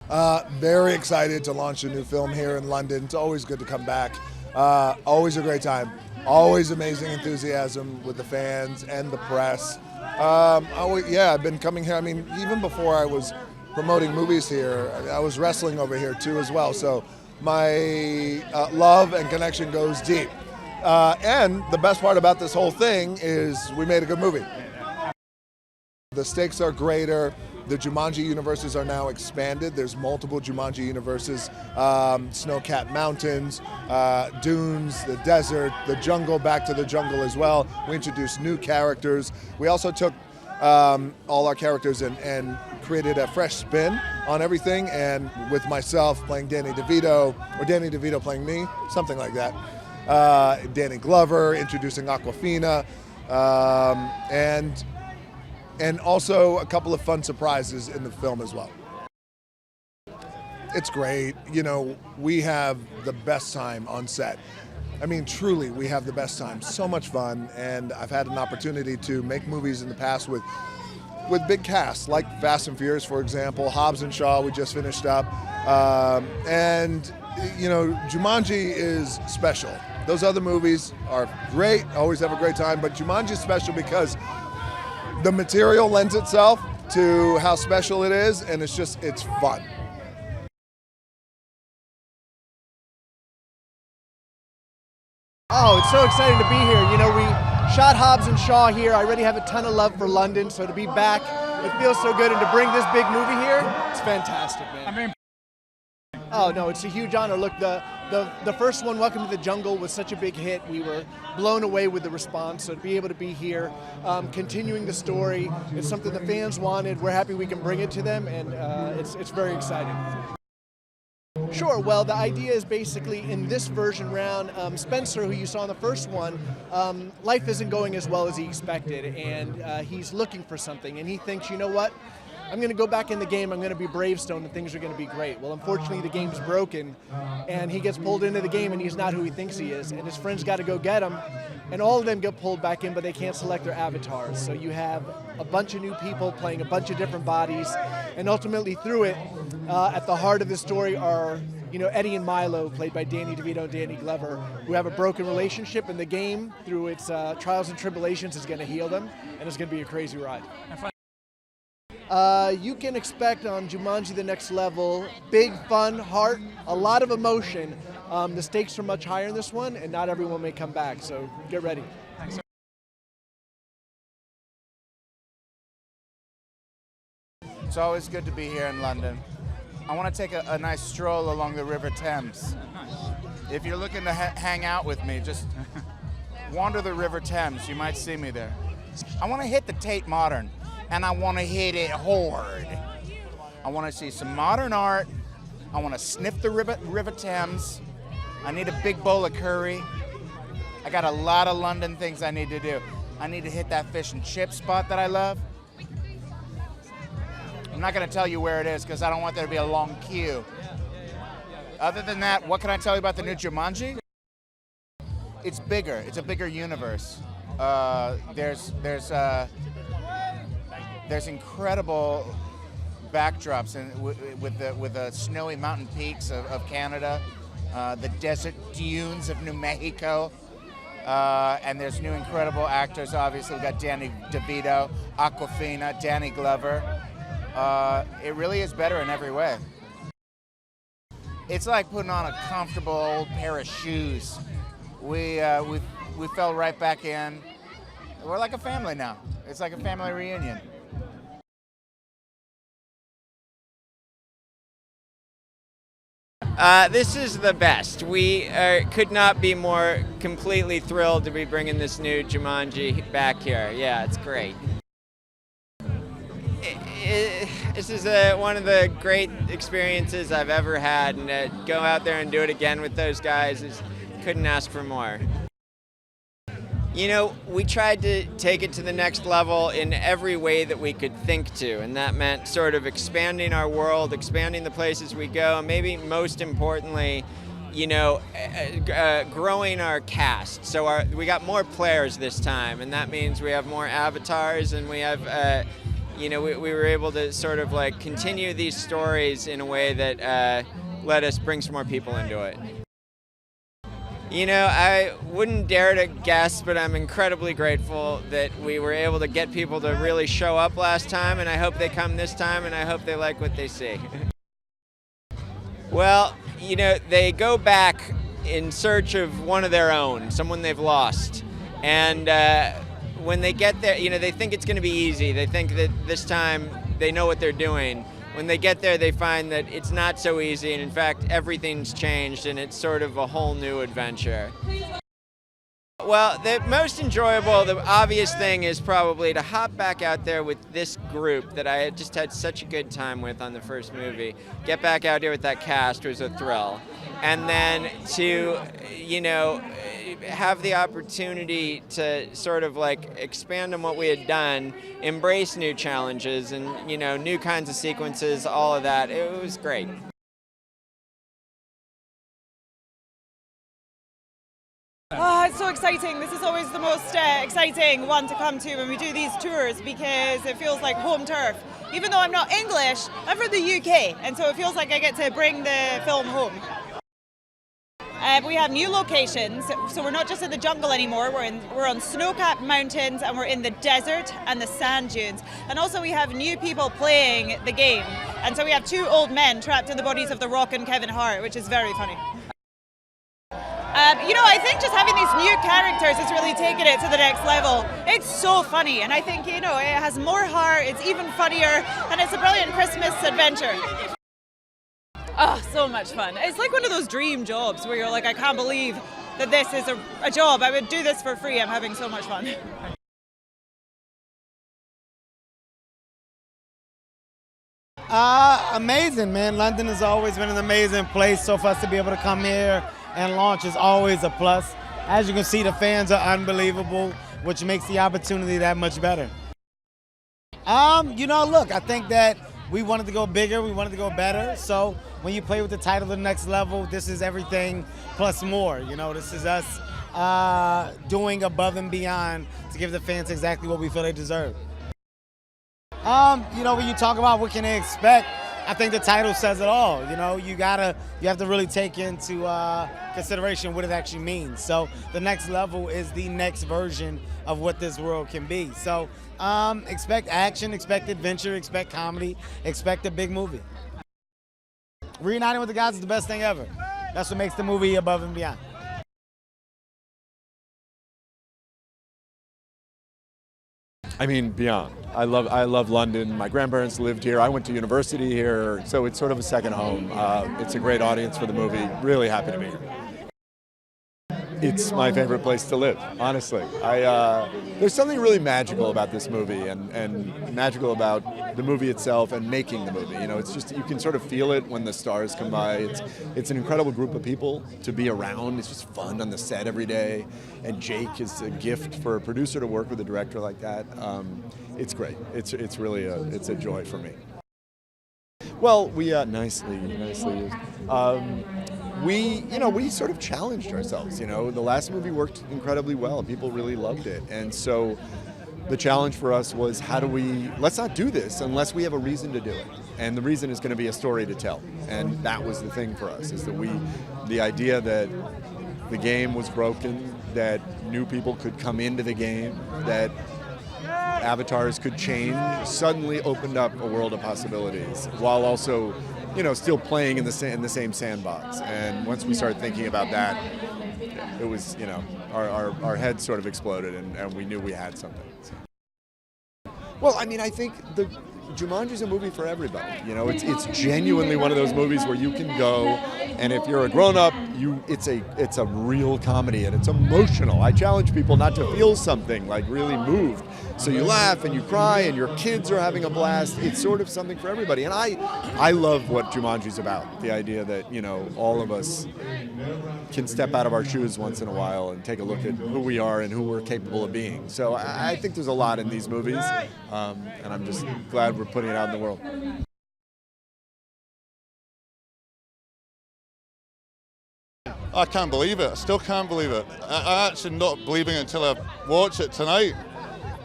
Very excited to launch a new film here in London. It's always good to come back. Always a great time. Always amazing enthusiasm with the fans and the press. I've been coming here. I mean, even before I was promoting movies here, I was wrestling over here too as well. So my love and connection goes deep. And the best part about this whole thing is we made a good movie. The stakes are greater. The Jumanji universes are now expanded. There's multiple Jumanji universes, snow-capped mountains, dunes, the desert, the jungle, back to the jungle as well. We introduced new characters. We also took all our characters and created a fresh spin on everything, and with myself playing Danny DeVito, or Danny DeVito playing me, something like that. Danny Glover, introducing Awkwafina, and also a couple of fun surprises in the film as well. It's great. You know, we have the best time on set. I mean, truly, we have the best time. So much fun, and I've had an opportunity to make movies in the past with big casts, like Fast and Furious, for example, Hobbs and Shaw, we just finished up. And, you know, Jumanji is special. Those other movies are great, always have a great time, but Jumanji is special because the material lends itself to how special it is, and it's fun. Oh, it's so exciting to be here. You know, we shot Hobbs and Shaw here. I already have a ton of love for London, so to be back, it feels so good. And to bring this big movie here, it's fantastic, man. Oh, no, it's a huge honor. Look, the first one, Welcome to the Jungle, was such a big hit. We were blown away with the response. So to be able to be here, continuing the story, it's something the fans wanted. We're happy we can bring it to them, and it's very exciting. Sure, well, the idea is basically in this version round, Spencer, who you saw in the first one, life isn't going as well as he expected, and he's looking for something, and he thinks, you know what? I'm going to go back in the game, I'm going to be Bravestone, and things are going to be great. Well, unfortunately, the game's broken, and he gets pulled into the game, and he's not who he thinks he is, and his friends got to go get him, and all of them get pulled back in, but they can't select their avatars. So you have a bunch of new people playing a bunch of different bodies, and ultimately through it, at the heart of the story are, you know, Eddie and Milo, played by Danny DeVito and Danny Glover, who have a broken relationship, and the game, through its trials and tribulations, is going to heal them, and it's going to be a crazy ride. You can expect on Jumanji The Next Level, big fun, heart, a lot of emotion. The stakes are much higher in this one, and not everyone may come back, so get ready. Thanks. It's always good to be here in London. I want to take a nice stroll along the River Thames. If you're looking to hang out with me, just wander the River Thames. You might see me there. I want to hit the Tate Modern, and I want to hit it hard. I want to see some modern art. I want to sniff the River Thames. I need a big bowl of curry. I got a lot of London things I need to do. I need to hit that fish and chip spot that I love. I'm not going to tell you where it is because I don't want there to be a long queue. Other than that, what can I tell you about the new Jumanji? It's bigger. It's a bigger universe. There's incredible backdrops with the snowy mountain peaks of Canada, the desert dunes of New Mexico, and there's new incredible actors. Obviously, we've got Danny DeVito, Awkwafina, Danny Glover. It really is better in every way. It's like putting on a comfortable old pair of shoes. We fell right back in. We're like a family now. It's like a family reunion. This is the best. We could not be more completely thrilled to be bringing this new Jumanji back here. Yeah, it's great. This is one of the great experiences I've ever had, and to go out there and do it again with those guys, couldn't ask for more. You know, we tried to take it to the next level in every way that we could think to, and that meant sort of expanding our world, expanding the places we go, and maybe most importantly, you know, growing our cast. So we got more players this time, and that means we have more avatars, and we have, we were able to sort of like continue these stories in a way that let us bring some more people into it. I wouldn't dare to guess, but I'm incredibly grateful that we were able to get people to really show up last time, and I hope they come this time, and I hope they like what they see. Well, they go back in search of one of their own, someone they've lost. And when they get there, they think it's going to be easy. They think that this time they know what they're doing. When they get there, they find that it's not so easy, and in fact, everything's changed, and it's sort of a whole new adventure. Well, the most enjoyable, the obvious thing is probably to hop back out there with this group that I just had such a good time with on the first movie. Get back out here with that cast was a thrill. And then to, have the opportunity to sort of like expand on what we had done, embrace new challenges and, new kinds of sequences, all of that. It was great. Oh, it's so exciting. This is always the most exciting one to come to when we do these tours because it feels like home turf. Even though I'm not English, I'm from the UK, and so it feels like I get to bring the film home. We have new locations, so we're not just in the jungle anymore. We're on snow-capped mountains, and we're in the desert and the sand dunes. And also we have new people playing the game. And so we have two old men trapped in the bodies of The Rock and Kevin Hart, which is very funny. I think just having these new characters has really taken it to the next level. It's so funny, and I think, it has more heart, it's even funnier, and it's a brilliant Christmas adventure. Oh, so much fun. It's like one of those dream jobs where you're like, I can't believe that this is a job. I would do this for free. I'm having so much fun. Amazing, man. London has always been an amazing place, so for us to be able to come here and launch is always a plus. As you can see, the fans are unbelievable, which makes the opportunity that much better. Look, I think that we wanted to go bigger, we wanted to go better, so when you play with the title The Next Level, this is everything plus more. This is us doing above and beyond to give the fans exactly what we feel they deserve. When you talk about what can they expect, I think the title says it all. You have to really take into consideration what it actually means. So the next level is the next version of what this world can be. So expect action, expect adventure, expect comedy, expect a big movie. Reuniting with the guys is the best thing ever. That's what makes the movie above and beyond. Beyond. I love London. My grandparents lived here. I went to university here, so it's sort of a second home. It's a great audience for the movie. Really happy to be here. It's my favorite place to live, honestly. There's something really magical about this movie and magical about the movie itself and making the movie. It's just, you can sort of feel it when the stars come by. It's an incredible group of people to be around. It's just fun on the set every day. And Jake is a gift for a producer to work with a director like that. It's great. It's really a joy for me. Well, we nicely. We sort of challenged ourselves. The last movie worked incredibly well. People really loved it, and so the challenge for us was, let's not do this unless we have a reason to do it, and the reason is going to be a story to tell, and that was the thing for us, is that the idea that the game was broken, that new people could come into the game, that avatars could change, suddenly opened up a world of possibilities, while also still playing in the same sandbox. And once we started thinking about that, it was, our heads sort of exploded, and we knew we had something. Well, I think Jumanji is a movie for everybody. It's genuinely one of those movies where you can go, and if you're a grown-up, it's a real comedy, and it's emotional. I challenge people not to feel something, like really moved. So you laugh and you cry, and your kids are having a blast. It's sort of something for everybody, and I love what Jumanji's about. The idea that all of us can step out of our shoes once in a while and take a look at who we are and who we're capable of being. So I think there's a lot in these movies, and I'm just glad we're putting it out in the world. I can't believe it. I still can't believe it. I'm actually not believing it until I watch it tonight.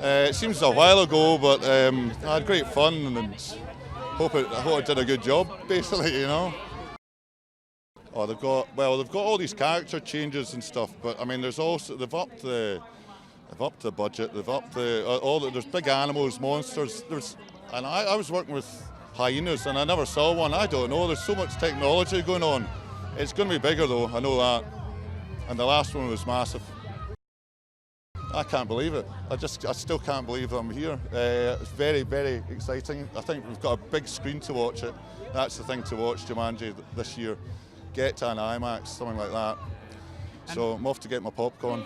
It seems a while ago, but I had great fun and hope it did a good job, basically, you know. Oh, they've got all these character changes and stuff, but I mean, there's also they've upped the budget, they've upped there's big animals, monsters. And I was working with hyenas and I never saw one. I don't know. There's so much technology going on. It's going to be bigger though. I know that. And the last one was massive. I can't believe it. I still can't believe I'm here. It's very, very exciting. I think we've got a big screen to watch it. That's the thing to watch Jumanji this year. Get to an IMAX, something like that. So I'm off to get my popcorn.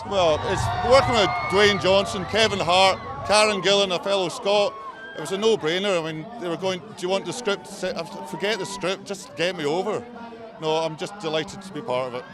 Well, it's working with Dwayne Johnson, Kevin Hart, Karen Gillan, a fellow Scot. It was a no-brainer. I mean, they were going, do you want the script? Forget the script, just get me over. No, I'm just delighted to be part of it.